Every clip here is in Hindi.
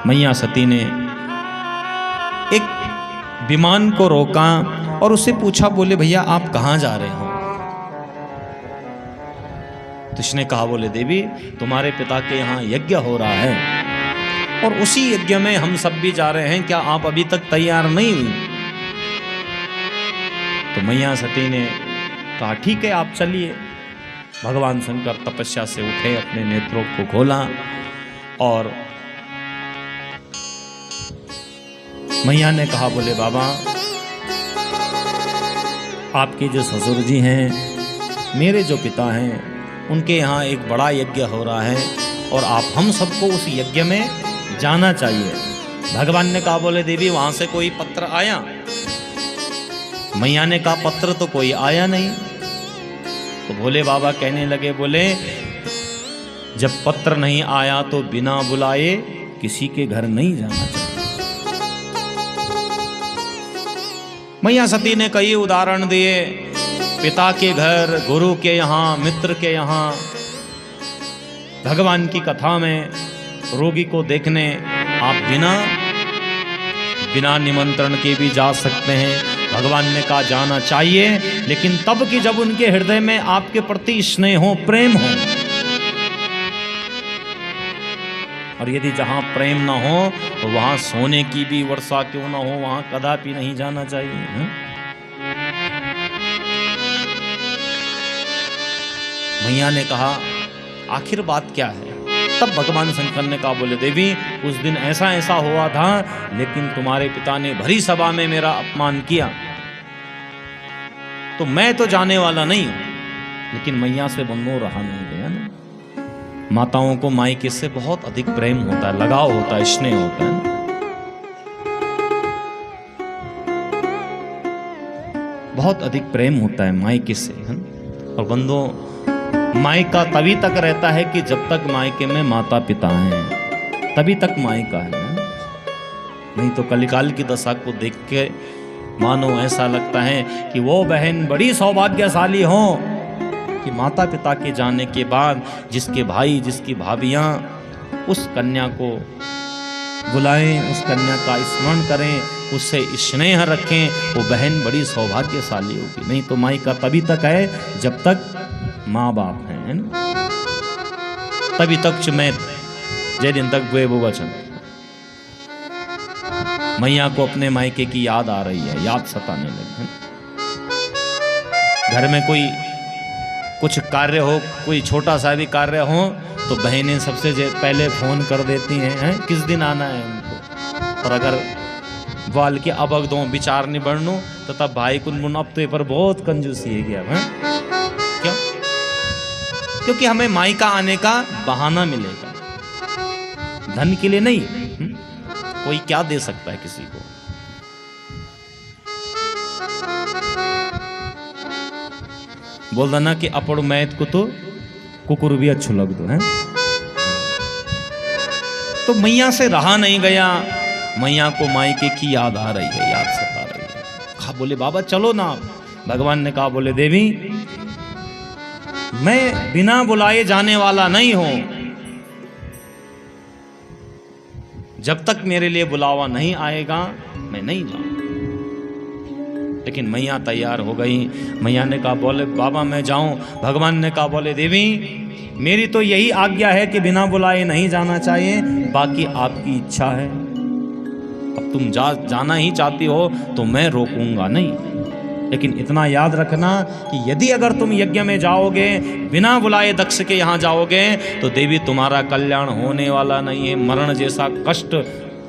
मैया सती ने एक विमान को रोका और उससे पूछा, बोले भैया आप कहाँ जा रहे हो? तो इसने कहा, बोले देवी तुम्हारे पिता के यहाँ यज्ञ हो रहा है और उसी यज्ञ में हम सब भी जा रहे हैं, क्या आप अभी तक तैयार नहीं हुई? तो मैया सती ने कहा ठीक है आप चलिए। भगवान शंकर तपस्या से उठे, अपने नेत्रों को खोला और मैया ने कहा, बोले बाबा आपके जो ससुर जी हैं, मेरे जो पिता हैं, उनके यहाँ एक बड़ा यज्ञ हो रहा है और आप हम सबको उस यज्ञ में जाना चाहिए। भगवान ने कहा, बोले देवी वहां से कोई पत्र आया? मैया ने कहा पत्र तो कोई आया नहीं। तो भोले बाबा कहने लगे, बोले जब पत्र नहीं आया तो बिना बुलाए किसी के घर नहीं जाना चाहिए। मैया सती ने कई उदाहरण दिए, पिता के घर, गुरु के यहाँ, मित्र के यहाँ। भगवान की कथा में रोगी को देखने आप बिना निमंत्रण के भी जा सकते हैं। भगवान ने कहा जाना चाहिए, लेकिन तब कि जब उनके हृदय में आपके प्रति स्नेह हो, प्रेम हो। और यदि जहां प्रेम ना हो तो वहां सोने की भी वर्षा क्यों ना हो, वहां कदापि नहीं जाना चाहिए। मैया ने कहा आखिर बात क्या है? तब भगवान शंकर ने कहा, बोले देवी उस दिन ऐसा ऐसा हुआ था, लेकिन तुम्हारे पिता ने भरी सभा में मेरा अपमान किया, तो मैं तो जाने वाला नहीं हूं। लेकिन मैया से बंधो रहा नहीं गया ना। माताओं को मायके से बहुत अधिक प्रेम होता है, लगाव होता है, स्नेह होता है ना? बहुत अधिक प्रेम होता है मायके से, है ना? और बंधो मायका तभी तक रहता है कि जब तक मायके में माता पिता हैं, तभी तक मायका है। नहीं तो कलिकाल की दशा को देख के मानो ऐसा लगता है कि वो बहन बड़ी सौभाग्यशाली हो कि माता पिता के जाने के बाद जिसके भाई, जिसकी भाभियां उस कन्या को बुलाएं, उस कन्या का स्मरण करें, उससे स्नेह रखें, वो बहन बड़ी सौभाग्यशाली होगी। नहीं तो मायका तभी तक है जब तक माँ बाप हैं, तभी तक चुमेत जे दिन तक वे वो वचन। मैया को अपने मायके की याद आ रही है, याद सताने लगी। घर में कोई कुछ कार्य हो, कोई छोटा सा भी कार्य हो, तो बहनें सबसे पहले फोन कर देती हैं, किस दिन आना है उनको। और अगर वाल के अब दो विचार नहीं बढ़नू तो तब भाई कुन अब तो पर बहुत कंजूसी है क्या? क्यों? क्योंकि हमें मायका आने का बहाना मिलेगा, धन के लिए नहीं। कोई क्या दे सकता है किसी को? बोल देना कि अपड़ मैत को तो कुकुर भी अच्छो लग दो है। तो मैया से रहा नहीं गया, मैया को मायके की याद आ रही है, याद सता रही है। कहा बोले बाबा चलो ना। भगवान ने कहा, बोले देवी मैं बिना बुलाए जाने वाला नहीं हूं। जब तक मेरे लिए बुलावा नहीं आएगा मैं नहीं जाऊंगा। लेकिन मैया तैयार हो गई। मैया ने कहा, बोले बाबा मैं जाऊं। भगवान ने कहा, बोले देवी मेरी तो यही आज्ञा है कि बिना बुलाए नहीं जाना चाहिए, बाकी आपकी इच्छा है। अब तुम जाना ही चाहती हो तो मैं रोकूंगा नहीं। लेकिन इतना याद रखना कि यदि अगर तुम यज्ञ में जाओगे, बिना बुलाए दक्ष के यहाँ जाओगे, तो देवी तुम्हारा कल्याण होने वाला नहीं है। मरण जैसा कष्ट,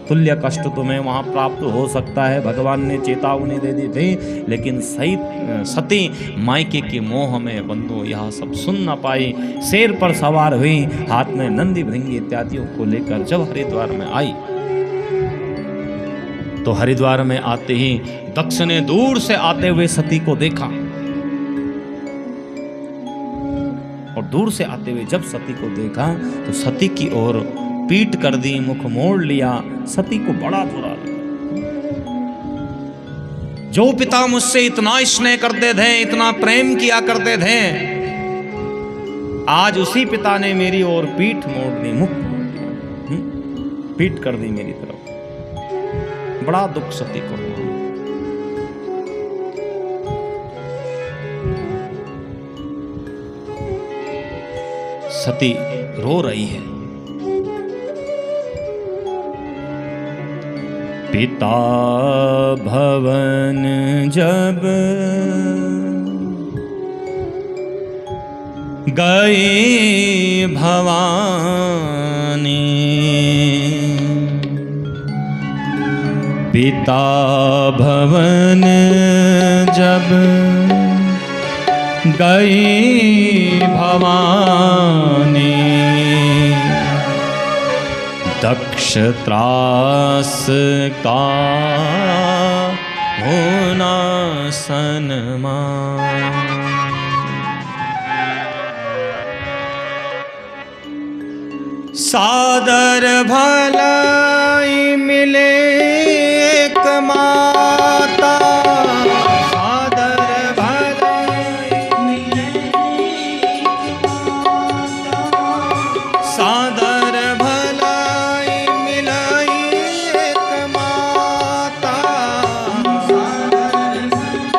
तुल्य कष्ट तुम्हें वहाँ प्राप्त हो सकता है। भगवान ने चेतावनी दे दी थी, लेकिन सती मायके के मोह में बंधु यह सब सुन न पाई। शेर पर सवार हुई, हाथ में नंदी भृंगी इत्यादियों को लेकर जब हरिद्वार में आई, तो हरिद्वार में आते ही दक्ष ने दूर से आते हुए सती को देखा। और दूर से आते हुए जब सती को देखा तो सती की ओर पीठ कर दी, मुख मोड़ लिया। सती को बड़ा बुरा लगा। जो पिता मुझसे इतना स्नेह करते थे, इतना प्रेम किया करते थे, आज उसी पिता ने मेरी ओर पीठ मोड़ दी, मुख मोड़ दिया। पीट कर दी मेरी तरफ। बड़ा दुख सती को हुआ। सती रो रही है। पिता भवन जब गई भवानी, पिता भवन जब गई भवानी, दक्ष त्रास का होना सन्मान। सादर भलाई मिले एक माता, सादर भलाई मिले एक माता, सादर भलाई मिले एक माता, सादर भलाई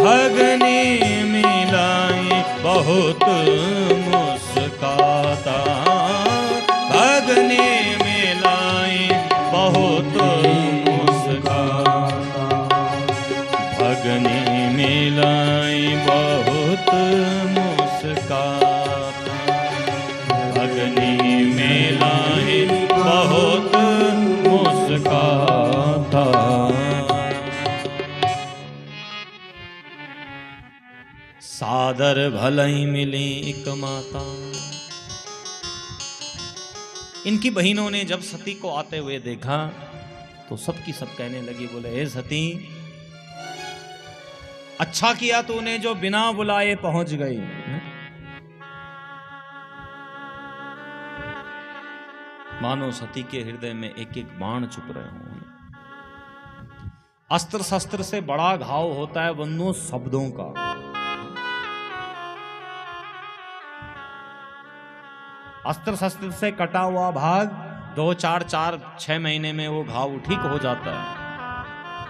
भगनी बहुत मुस्काता, भगने मिलाई बहुत मुस्काता, भगने मिलाई बहुत मुस्काता, भगने मिलाई बहुत मुस्काता। सादर भलाई मिली एक माता। इनकी बहनों ने जब सती को आते हुए देखा तो सबकी सब कहने लगी, बोले हे सती, अच्छा किया तूने जो बिना बुलाए पहुंच गई। मानो सती के हृदय में एक एक बाण चुप रहे हों। अस्त्र शस्त्र से बड़ा घाव होता है बंधुओं शब्दों का। अस्त्र शस्त्र से कटा हुआ भाग 2, 4, 6 महीने में वो घाव ठीक हो जाता है,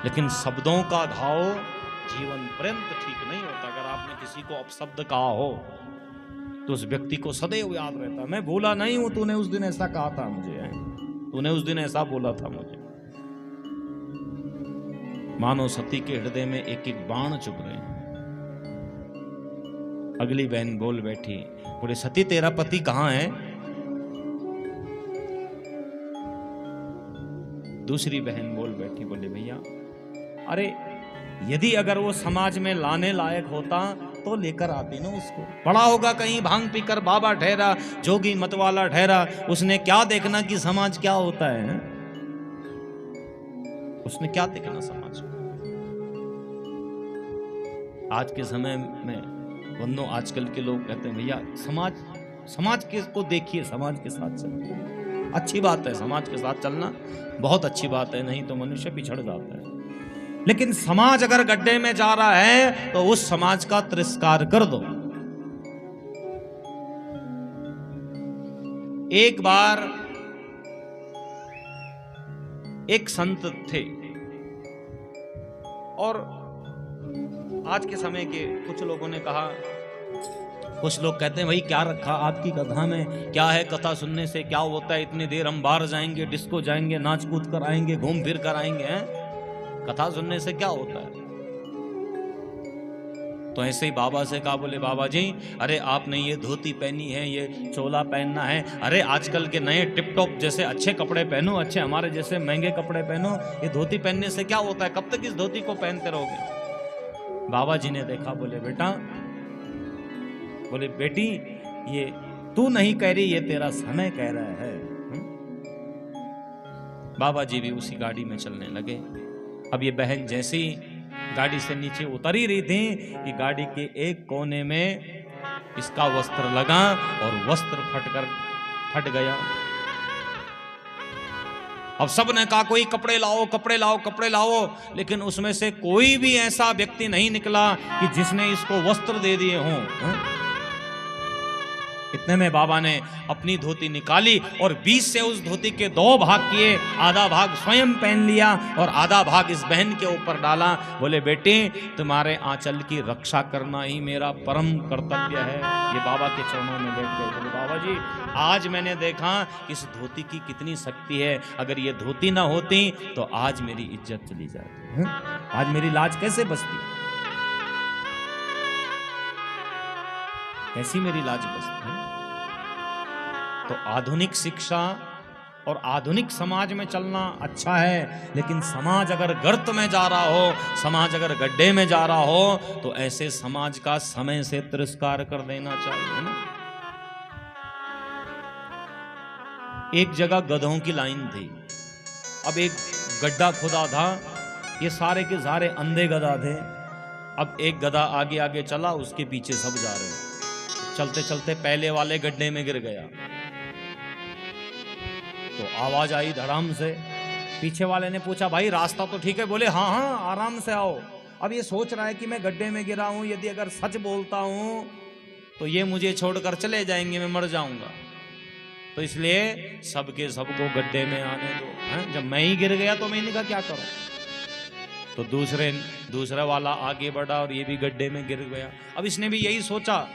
लेकिन शब्दों का घाव जीवन पर्यंत ठीक नहीं होता। अगर आपने किसी को अपशब्द कहा हो तो उस व्यक्ति को सदैव याद रहता, मैं भूला नहीं हूं, तूने उस दिन ऐसा कहा था मुझे, तूने उस दिन ऐसा बोला था मुझे। मानो सती के हृदय में एक एक बाण चुभ रहे हैं। अगली बहन बोल बैठी, बोले सती तेरा पति कहां है? दूसरी बहन बोल बैठी, बोले भैया अरे यदि अगर वो समाज में लाने लायक होता तो लेकर आती ना उसको। पड़ा होगा कहीं भांग पीकर बाबा ठहरा, जोगी मतवाला ठहरा, उसने क्या देखना कि समाज क्या होता है? उसने क्या देखना समाज को? आज के समय में बंदों, आजकल के लोग कहते हैं भैया समाज के को देखिए, समाज के साथ चलिए। अच्छी बात है समाज के साथ चलना, बहुत अच्छी बात है, नहीं तो मनुष्य पिछड़ जाता है। लेकिन समाज अगर गड्ढे में जा रहा है तो उस समाज का तिरस्कार कर दो। एक बार एक संत थे और आज के समय के कुछ लोगों ने कहा, कुछ लोग कहते हैं भाई क्या रखा आपकी कथा में, क्या है कथा सुनने से क्या होता है, इतनी देर हम बाहर जाएंगे, डिस्को जाएंगे, नाच कूद कर आएंगे, घूम फिर कर आएंगे, हैं? कथा सुनने से क्या होता है? तो ऐसे ही बाबा से कहा, बोले बाबा जी अरे आपने ये धोती पहनी है, ये चोला पहनना है, अरे आजकल के नए टिप टॉप जैसे अच्छे कपड़े पहनो, अच्छे हमारे जैसे महंगे कपड़े पहनो, ये धोती पहनने से क्या होता है, कब तक इस धोती को पहनते रहोगे? बाबा जी ने देखा, बोले बेटा, बोले बेटी ये तू नहीं कह रही, ये तेरा समय कह रहा है। बाबा जी भी उसी गाड़ी में चलने लगे। अब ये बहन जैसे ही गाड़ी से नीचे उतर ही रही थी कि गाड़ी के एक कोने में इसका वस्त्र लगा और वस्त्र फट गया। अब सबने कहा कोई कपड़े लाओ, कपड़े लाओ, कपड़े लाओ, लेकिन उसमें से कोई भी ऐसा व्यक्ति नहीं निकला कि जिसने इसको वस्त्र दे दिए हों। इतने में बाबा ने अपनी धोती निकाली और 20 से उस धोती के 2 भाग किए, आधा भाग स्वयं पहन लिया और आधा भाग इस बहन के ऊपर डाला। बोले बेटे तुम्हारे आंचल की रक्षा करना ही मेरा परम कर्तव्य है। ये बाबा के चरणों में बैठ गए। बोले बाबा जी आज मैंने देखा कि इस धोती की कितनी शक्ति है, अगर ये धोती ना होती तो आज मेरी इज्जत चली जाती, आज मेरी लाज कैसे बचती, कैसी मेरी लाज बचती है। तो आधुनिक शिक्षा और आधुनिक समाज में चलना अच्छा है, लेकिन समाज अगर गर्त में जा रहा हो, समाज अगर गड्ढे में जा रहा हो, तो ऐसे समाज का समय से तिरस्कार कर देना चाहिए ना। एक जगह गधों की लाइन थी, अब एक गड्ढा खुदा था, ये सारे के सारे अंधे गधा थे। अब एक गधा आगे आगे चला, उसके पीछे सब जा रहे हैं। चलते चलते पहले वाले गड्ढे में गिर गया तो आवाज आई धड़ाम से। पीछे वाले ने पूछा भाई रास्ता तो ठीक है? बोले हाँ हाँ आराम से आओ। अब ये सोच रहा है कि मैं गड्ढे में गिरा हूं, यदि अगर सच बोलता हूं तो ये मुझे छोड़कर चले जाएंगे, मैं मर जाऊंगा। तो इसलिए सबके सबको गड्ढे में आने दो। जब मैं ही गिर गया तो मैं इनका क्या करूं? तो दूसरा वाला आगे बढ़ा और ये भी गड्ढे में गिर गया। अब इसने भी यही सोचा,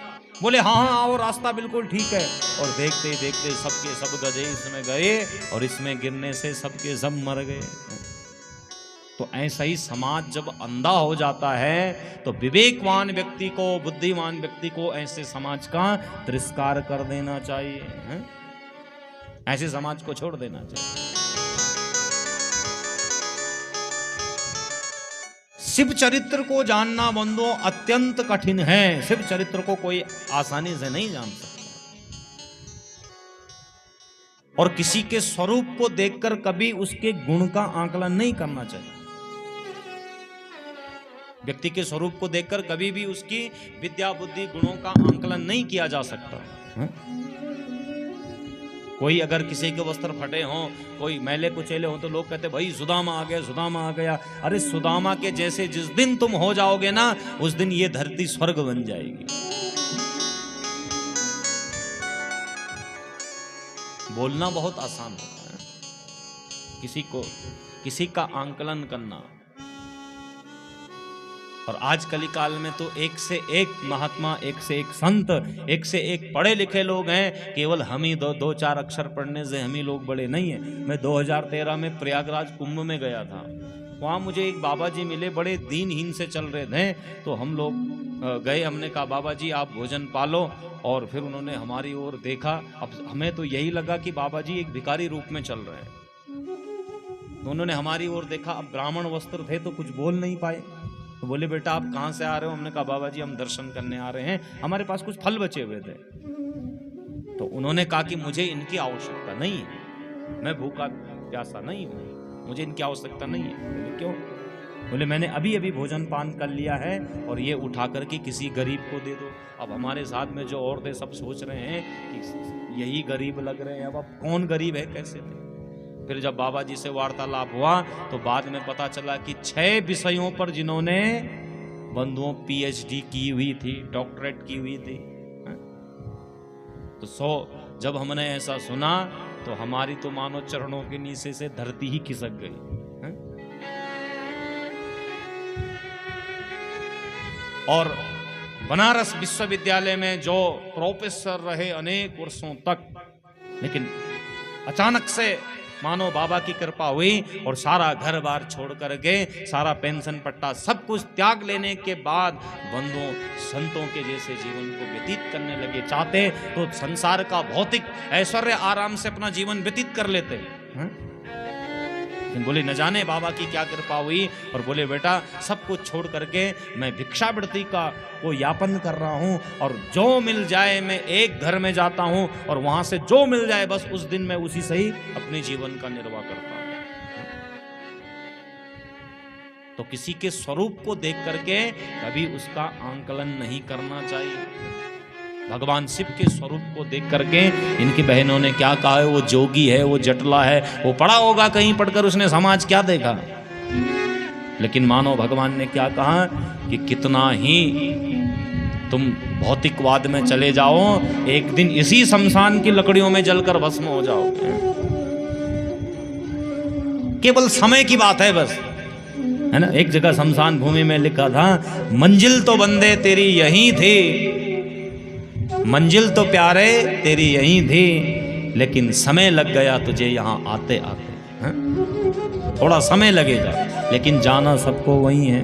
बोले हाँ हाँ आओ रास्ता बिल्कुल ठीक है। और देखते ही देखते सबके सब गधे इसमें गए और इसमें गिरने से सबके सब मर गए। तो ऐसा ही समाज जब अंधा हो जाता है तो विवेकवान व्यक्ति को, बुद्धिमान व्यक्ति को ऐसे समाज का तिरस्कार कर देना चाहिए, ऐसे समाज को छोड़ देना चाहिए। शिव चरित्र को जानना बंधुओं अत्यंत कठिन है। शिव चरित्र को कोई आसानी से नहीं जान सकता। और किसी के स्वरूप को देखकर कभी उसके गुण का आकलन नहीं करना चाहिए। व्यक्ति के स्वरूप को देखकर कभी भी उसकी विद्या बुद्धि गुणों का आकलन नहीं किया जा सकता। कोई अगर किसी के वस्त्र फटे हों, कोई मैले कुचेले हों, तो लोग कहते भाई सुदामा आ गया, सुदामा आ गया। अरे सुदामा के जैसे जिस दिन तुम हो जाओगे ना, उस दिन ये धरती स्वर्ग बन जाएगी। बोलना बहुत आसान होता है, किसी का आंकलन करना। और आज कलिकाल में तो एक से एक महात्मा, एक से एक संत, एक से एक पढ़े लिखे लोग हैं। केवल हम ही दो चार अक्षर पढ़ने से हम ही लोग बड़े नहीं हैं। मैं 2013 में प्रयागराज कुंभ में गया था। वहाँ मुझे एक बाबा जी मिले, बड़े दीनहीन से चल रहे थे। तो हम लोग गए, हमने कहा बाबा जी आप भोजन पालो। और फिर उन्होंने हमारी ओर देखा। अब हमें तो यही लगा कि बाबा जी एक भिखारी रूप में चल रहे हैं। तो उन्होंने हमारी ओर देखा। अब ब्राह्मण वस्त्र थे तो कुछ बोल नहीं पाए। तो बोले बेटा आप कहाँ से आ रहे हो? हमने कहा बाबा जी हम दर्शन करने आ रहे हैं, हमारे पास कुछ फल बचे हुए थे। तो उन्होंने कहा कि मुझे इनकी आवश्यकता नहीं है, मैं भूखा प्यासा नहीं हूँ, मुझे इनकी आवश्यकता नहीं है। बोले क्यों? बोले मैंने अभी अभी भोजन पान कर लिया है और ये उठा करके किसी गरीब को दे दो। अब हमारे साथ में जो औरतें सब सोच रहे हैं कि यही गरीब लग रहे हैं, अब कौन गरीब है कैसे थे? फिर जब बाबा जी से वार्तालाप हुआ तो बाद में पता चला कि 6 विषयों पर जिन्होंने बंधुओं पीएचडी की हुई थी, डॉक्टरेट की हुई थी। तो जब हमने ऐसा सुना तो हमारी तो मानो चरणों के नीचे से धरती ही खिसक गई। और बनारस विश्वविद्यालय में जो प्रोफेसर रहे अनेक वर्षों तक, लेकिन अचानक से मानो बाबा की कृपा हुई और सारा घर बार छोड़ करके, सारा पेंशन पट्टा सब कुछ त्याग लेने के बाद बंधुओं संतों के जैसे जीवन को व्यतीत करने लगे। चाहते तो संसार का भौतिक ऐश्वर्य आराम से अपना जीवन व्यतीत कर लेते, बोले न जाने बाबा की क्या कृपा हुई। और बोले बेटा सब कुछ छोड़ करके मैं भिक्षावृत्ति का को यापन कर रहा हूं, और जो मिल जाए मैं एक घर में जाता हूं और वहां से जो मिल जाए बस उस दिन मैं उसी से ही अपने जीवन का निर्वाह करता हूं। तो किसी के स्वरूप को देख करके कभी उसका आंकलन नहीं करना चाहिए। भगवान शिव के स्वरूप को देख करके इनकी बहनों ने क्या कहा है, वो जोगी है, वो जटला है, वो पढ़ा होगा कहीं, पढ़कर उसने समाज क्या देखा। लेकिन मानो भगवान ने क्या कहा कि कितना ही तुम भौतिकवाद में चले जाओ, एक दिन इसी शमशान की लकड़ियों में जलकर भस्म हो जाओगे। केवल समय की बात है बस, है ना। एक जगह शमशान भूमि में लिखा था, मंजिल तो बंदे तेरी यहीं थी, मंजिल तो प्यारे तेरी यहीं थी, लेकिन समय लग गया तुझे यहाँ आते आते। थोड़ा समय लगेगा लेकिन जाना सबको वही है।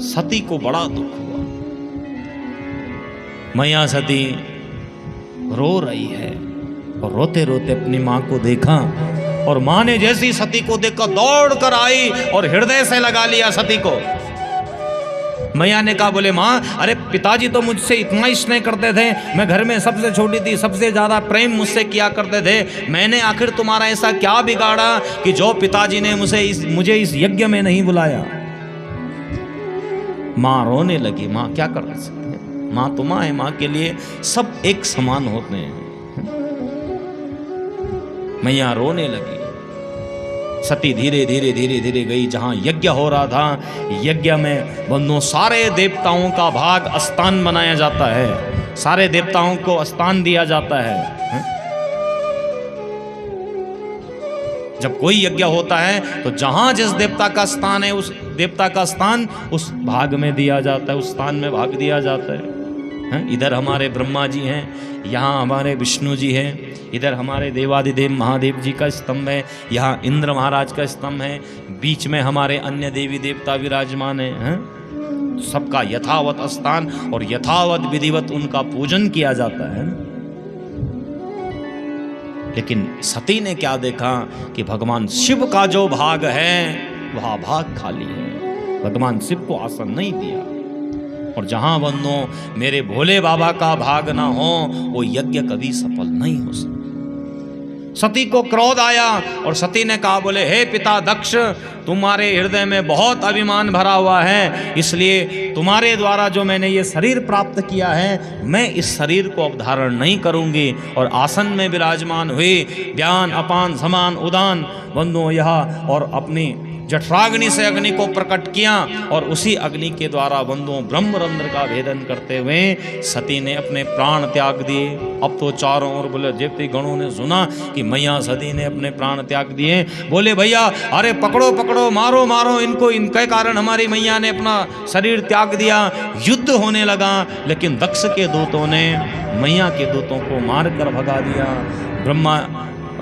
सती को बड़ा दुख हुआ। मैया सती रो रही है और रोते रोते अपनी मां को देखा, और मां ने जैसी सती को देखकर दौड़ कर आई और हृदय से लगा लिया सती को। मैया ने कहा, बोले माँ, अरे पिताजी तो मुझसे इतना स्नेह करते थे, मैं घर में सबसे छोटी थी, सबसे ज़्यादा प्रेम मुझसे किया करते थे, मैंने आखिर तुम्हारा ऐसा क्या बिगाड़ा कि जो पिताजी ने मुझे इस यज्ञ में नहीं बुलाया। माँ रोने लगी। माँ क्या कर सकती है, माँ तो माँ है, माँ के लिए सब एक समान होते हैं। मैया रोने लगी। सती धीरे धीरे धीरे धीरे गई जहां यज्ञ हो रहा था। यज्ञ में बंधुओं सारे देवताओं का भाग स्थान बनाया जाता है, सारे देवताओं को स्थान दिया जाता है। जब कोई यज्ञ होता है तो जहां जिस देवता का स्थान है, उस देवता का स्थान उस भाग में दिया जाता है, उस स्थान में भाग दिया जाता है। इधर हमारे ब्रह्मा जी हैं, यहाँ हमारे विष्णु जी हैं, इधर हमारे देवादिदेव महादेव जी का स्तंभ है, यहाँ इंद्र महाराज का स्तंभ है, बीच में हमारे अन्य देवी देवता विराजमान हैं। सबका यथावत स्थान और यथावत विधिवत उनका पूजन किया जाता है। लेकिन सती ने क्या देखा कि भगवान शिव का जो भाग है वह भाग खाली है, भगवान शिव को आसन नहीं दिया। और जहां बंदो मेरे भोले बाबा का भाग ना हो, वो यज्ञ कभी सफल नहीं हो सकता। सती को क्रोध आया और सती ने कहा, बोले हे पिता दक्ष, तुम्हारे हृदय में बहुत अभिमान भरा हुआ है, इसलिए तुम्हारे द्वारा जो मैंने ये शरीर प्राप्त किया है, मैं इस शरीर को अब धारण नहीं करूंगी। और आसन में विराजमान हुई, व्यान अपान समान उदान बंधुओं यह, और अपनी जठराग्नि से अग्नि को प्रकट किया, और उसी अग्नि के द्वारा बंधुओं ब्रह्मरंध्र का भेदन करते हुए सती ने अपने प्राण त्याग दिए। अब तो चारों ओर बोले देवती गणों ने सुना कि मैया सती ने अपने प्राण त्याग दिए। बोले भैया, अरे पकड़ो पकड़ो, मारो मारो इनको, इनके कारण हमारी मैया ने अपना शरीर त्याग दिया। युद्ध होने लगा, लेकिन दक्ष के दूतों ने मैया के दूतों को मार कर भगा दिया। ब्रह्मा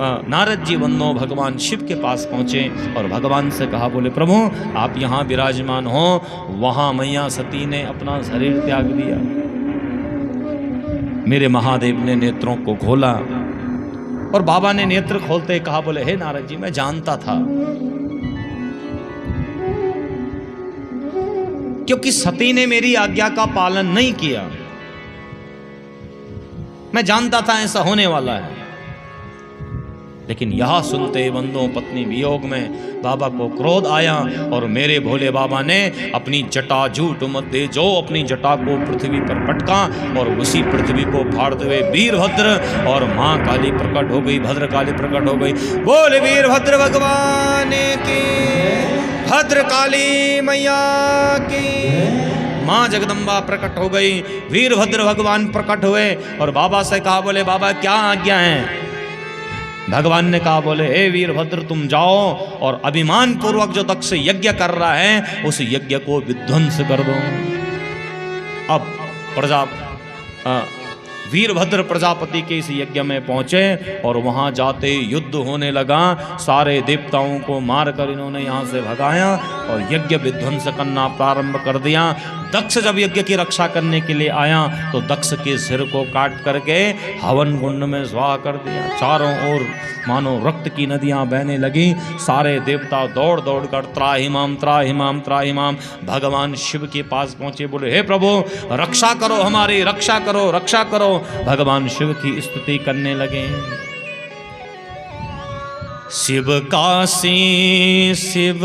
नारद जी बंदो भगवान शिव के पास पहुँचे और भगवान से कहा, बोले प्रभु आप यहाँ विराजमान हो। वहाँ मैया सती ने अपना शरीर त्याग दिया। मेरे महादेव ने नेत्रों को खोला और बाबा ने नेत्र खोलते कहा, बोले हे नारद जी, मैं जानता था, क्योंकि सती ने मेरी आज्ञा का पालन नहीं किया, मैं जानता था ऐसा होने वाला है। लेकिन यह सुनते बंदों पत्नी वियोग में बाबा को क्रोध आया और मेरे भोले बाबा ने अपनी जटा झूठ मत दे जो अपनी जटा को पृथ्वी पर पटका, और उसी पृथ्वी को फाड़ते हुए वीरभद्र और माँ काली प्रकट हो गई, भद्र काली प्रकट हो गई। बोल वीरभद्र भगवान की, भद्र काली मैया की। माँ जगदम्बा प्रकट हो गई, वीरभद्र भगवान प्रकट हुए और बाबा से कहा, बोले बाबा क्या आज्ञा है। भगवान ने कहा, बोले हे वीरभद्र तुम जाओ और अभिमान पूर्वक जो दक्ष यज्ञ कर रहा है उस यज्ञ को विध्वंस कर दो। अब वीरभद्र प्रजापति के इस यज्ञ में पहुंचे और वहां जाते युद्ध होने लगा। सारे देवताओं को मारकर इन्होंने यहां से भगाया और यज्ञ विध्वंस करना प्रारंभ कर दिया। दक्ष जब यज्ञ की रक्षा करने के लिए आया तो दक्ष के सिर को काट करके हवन कुंड में स्वाहा कर दिया। चारों ओर मानो रक्त की नदियां बहने लगी। सारे देवता दौड़ दौड़ कर त्राहिमाम त्राहिमाम त्राहिमाम भगवान शिव के पास पहुंचे। बोले हे प्रभु रक्षा करो, हमारी रक्षा करो, रक्षा करो। भगवान शिव की स्तुति करने लगे। शिव काशी शिव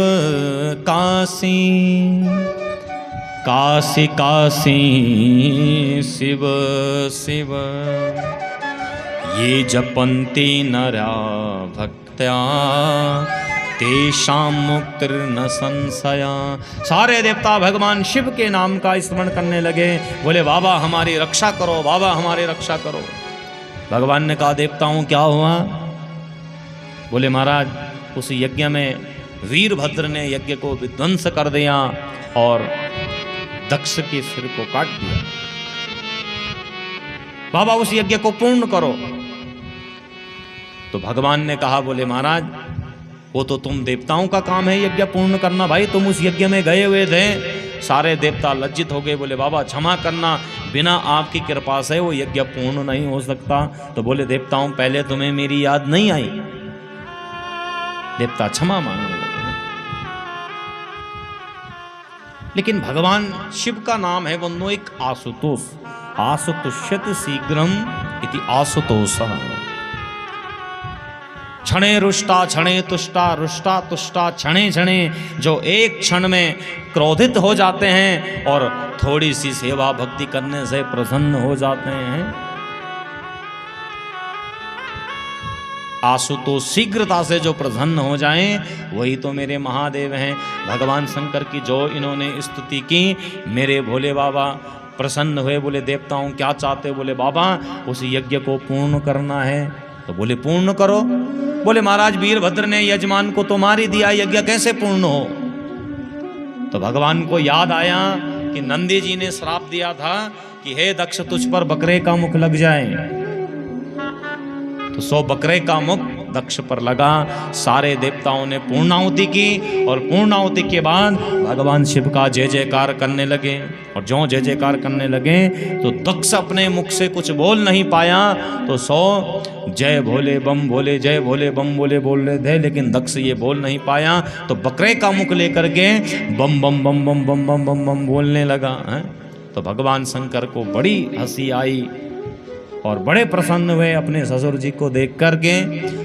काशी, काशी काशी शिव शिव, ये जपन्ति नरा भक्त्या तेषां मुक्तिर्न संशया। सारे देवता भगवान शिव के नाम का स्मरण करने लगे, बोले बाबा हमारी रक्षा करो, बाबा हमारी रक्षा करो। भगवान ने कहा देवताओं क्या हुआ? बोले महाराज उस यज्ञ में वीरभद्र ने यज्ञ को विध्वंस कर दिया और दक्ष के सिर को काट दिया। बाबा उस यज्ञ को पूर्ण करो। तो भगवान ने कहा, बोले महाराज वो तो तुम देवताओं का काम है यज्ञ पूर्ण करना, भाई तुम उस यज्ञ में गए हुए थे। सारे देवता लज्जित हो गए, बोले बाबा क्षमा करना, बिना आपकी कृपा से वो यज्ञ पूर्ण नहीं हो सकता। तो बोले देवताओं पहले तुम्हें मेरी याद नहीं आई? देवता क्षमा मांगने लगे। लेकिन भगवान शिव का नाम है बंधु एक आशुतोष, आशुतुष्यति शीघ्रम इति आशुतोषः। क्षणे रुष्टा क्षणे तुष्टा, रुष्टा तुष्टा क्षणे क्षणे, जो एक क्षण में क्रोधित हो जाते हैं और थोड़ी सी सेवा भक्ति करने से प्रसन्न हो जाते हैं। आशु तो शीघ्रता से जो प्रसन्न हो जाएं वही तो मेरे महादेव हैं। भगवान शंकर की जो इन्होंने स्तुति की, मेरे भोले बाबा प्रसन्न हुए। बोले देवताओं क्या चाहते? बोले बाबा उस यज्ञ को पूर्ण करना है। तो बोले पूर्ण करो। बोले महाराज वीरभद्र ने यजमान को तो मार ही दिया, यज्ञ कैसे पूर्ण हो? तो भगवान को याद आया कि नंदी जी ने श्राप दिया था कि हे दक्ष तुझ पर बकरे का मुख लग जाए। तो 100 बकरे का मुख दक्ष पर लगा। सारे देवताओं ने पूर्णाहुति की और पूर्णाहुति के बाद भगवान शिव का जय जयकार करने लगे। और जो जय जयकार करने लगे तो दक्ष अपने मुख से कुछ बोल नहीं पाया। तो 100 जय भोले बम भोले, जय भोले बम भोले बोल रहे थे, लेकिन दक्ष ये बोल नहीं पाया। तो बकरे का मुख लेकर के बम बम बम बम बम बम बम बम बोलने लगा है। तो भगवान शंकर को बड़ी हंसी आई और बड़े प्रसन्न हुए अपने ससुर जी को देख करके।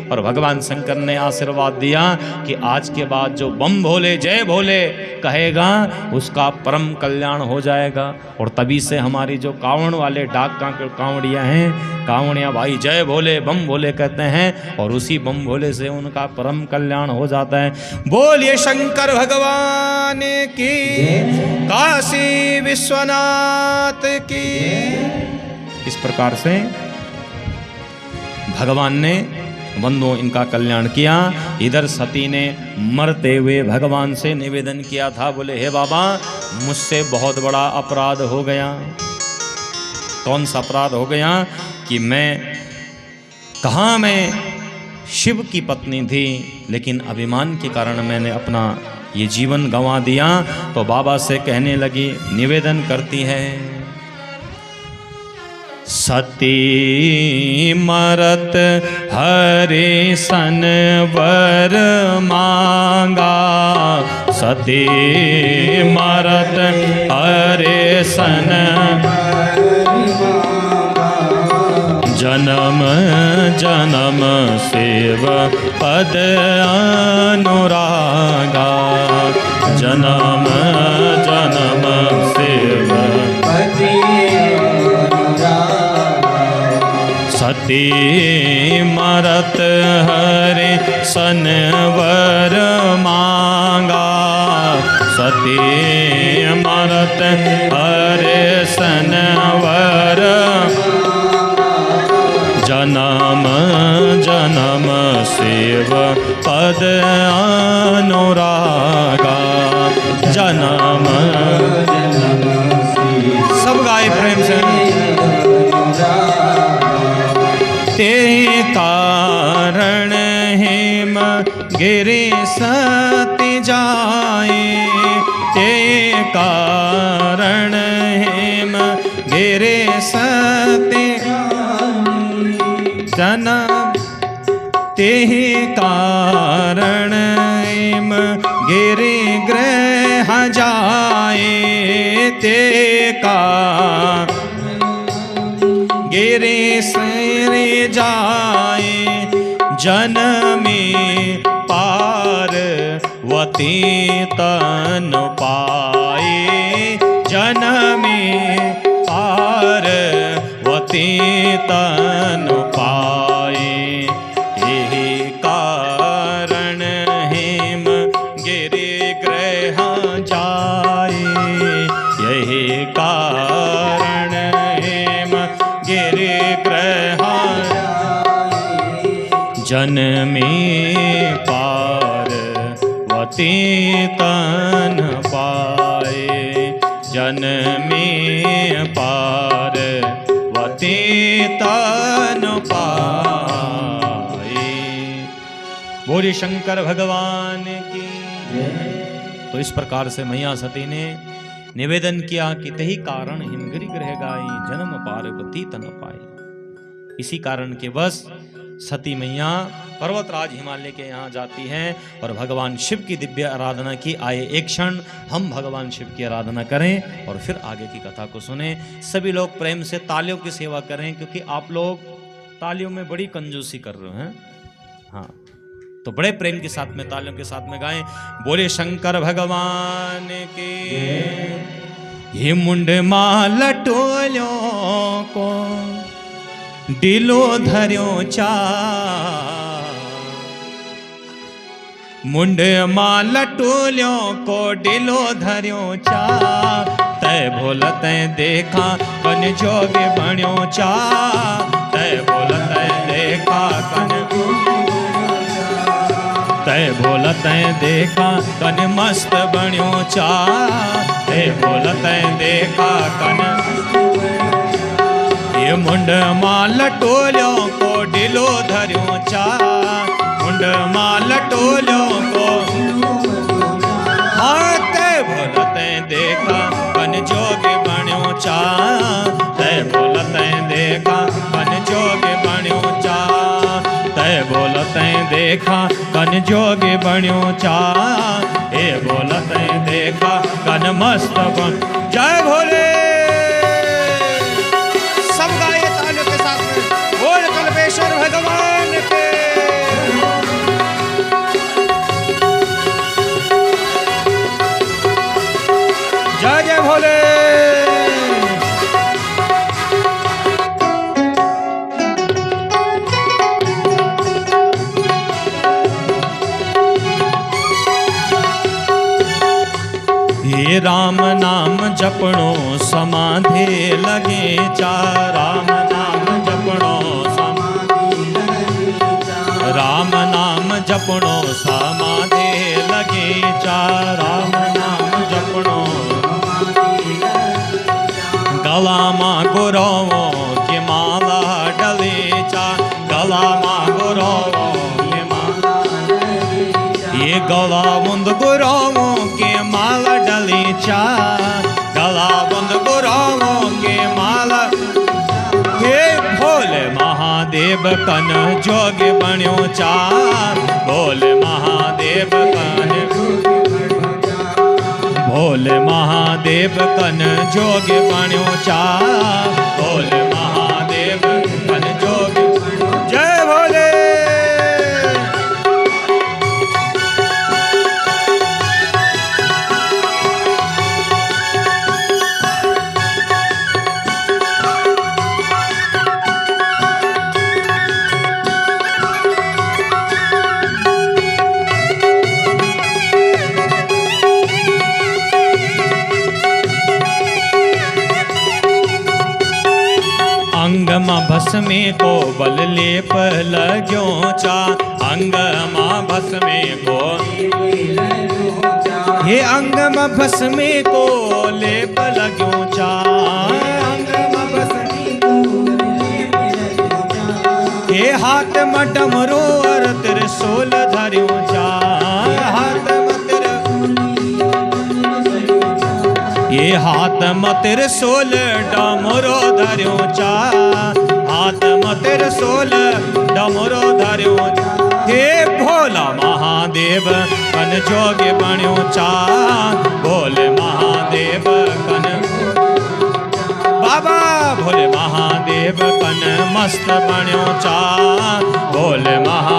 और भगवान शंकर ने आशीर्वाद दिया कि आज के बाद जो बम भोले जय भोले कहेगा उसका परम कल्याण हो जाएगा। और तभी से हमारी जो कांवड़ वाले डाक कांवड़ियाँ हैं, कांवड़ियाँ भाई जय भोले बम भोले कहते हैं और उसी बम भोले से उनका परम कल्याण हो जाता है। बोलिए शंकर भगवान की, काशी विश्वनाथ की। इस प्रकार से भगवान ने बंधुओं इनका कल्याण किया। इधर सती ने मरते हुए भगवान से निवेदन किया था, बोले हे बाबा मुझसे बहुत बड़ा अपराध हो गया। कौन सा अपराध हो गया? कि मैं शिव की पत्नी थी, लेकिन अभिमान के कारण मैंने अपना ये जीवन गंवा दिया। तो बाबा से कहने लगी, निवेदन करती है, सती मरत हरि सन वर मांगा, सती मरत हरि सन जन्म जन्म सेव पद अनुरागा, जन्म जन्म सेव सती मरत हरि सन वर मांगा, सती मरत हरि सन वर जन्म जन्म सेव पद अनुरागा, जन्म सब गाय प्रेम से। ते कारण हेम गिरि सती जाए, ते कारण हेम गिरि सती जन्म, ते कारण हेम गिरि गृह जाए, ते का गिरि सिर जाए, जनमे पार्वती तन पाए, जनमे पार्वती तन पाए, यही कारण है जन्मे पार्वती तन पाए, जन्मे पार्वती तन पाए। बोले शंकर भगवान की। तो इस प्रकार से मैया सती ने निवेदन किया कि तही कारण हिमगिरि ग्रह गाई, जन्म पार्वती तन पाई। इसी कारण के बस सती मैया पर्वतराज हिमालय के यहाँ जाती हैं और भगवान शिव की दिव्य आराधना की। आए एक क्षण हम भगवान शिव की आराधना करें और फिर आगे की कथा को सुने। सभी लोग प्रेम से तालियों की सेवा करें, क्योंकि आप लोग तालियों में बड़ी कंजूसी कर रहे हैं। हाँ, तो बड़े प्रेम के साथ में तालियों के साथ में गाएं। बोले शंकर भगवान के। ये मुंड माल टोलियों को डिलो धर्यो चा, मुंड माल टोलियों को डिलो धर्यो चा, तय बोल तय देखा कन जोग बण्यो चा, तय बोल तय देखा कन, तय बोल तय देखा कन मस्त बण्यो चा, तय बोल तय देखा कन। ये मुंड माल टोलियों को डिलो धर्यो चा, मुंड माल टोलियों को, हाँ तय बोल तय देखा कन जोग बण्यो चा, तय बोल तय देखा कन जोग बण्यो चा, तय बोल तय देखा कन जोग बण्यो चा, ए बोल तय देखा कन मस्त बन। जय भोले। सब गाए तालियों के साथ में। बोल कल्पेश्वर भगवान के। जय जय भोले। ये राम नाम जपणो समाधि लगे चा, राम नाम जपणो समाधि लगे चा, राम नाम जपणो समाधि लगे चा, राम नाम जपणो समाधि लगे चा। गला मां गुरों की माला डले चा, गला मां गुरों की माला डले चा, ये गला मुंद गुरों के माला डली चा, गला बंद गुराओं के माला। हे भोले महादेव कन जोग बण्यो चा, भोले महादेव कन, भोले महादेव कन जोग बण्यो चा, भोले महादेव कन जोग। जय भोले। अंग मां भस्मे को बल लेप लाग्यो चा, अंग मां भस्मे को, ये अंग मां भस्मे को लेप लाग्यो चा, अंग मां भस्मे को लेप लाग्यो चा, ये हाथ में डमरू और त्रिशूल धर्यो चा, हाथ में त्रिशूल, ये हाथ में त्रिशूल डमरू धर्यो चा, हाथ में त्रिशूल डमरू धर्यो चा। हे भोला महादेव कन जोग बण्यो चा, भोले महादेव कन, बाबा भोले महादेव कन मस्त बण्यो चा, भोले महा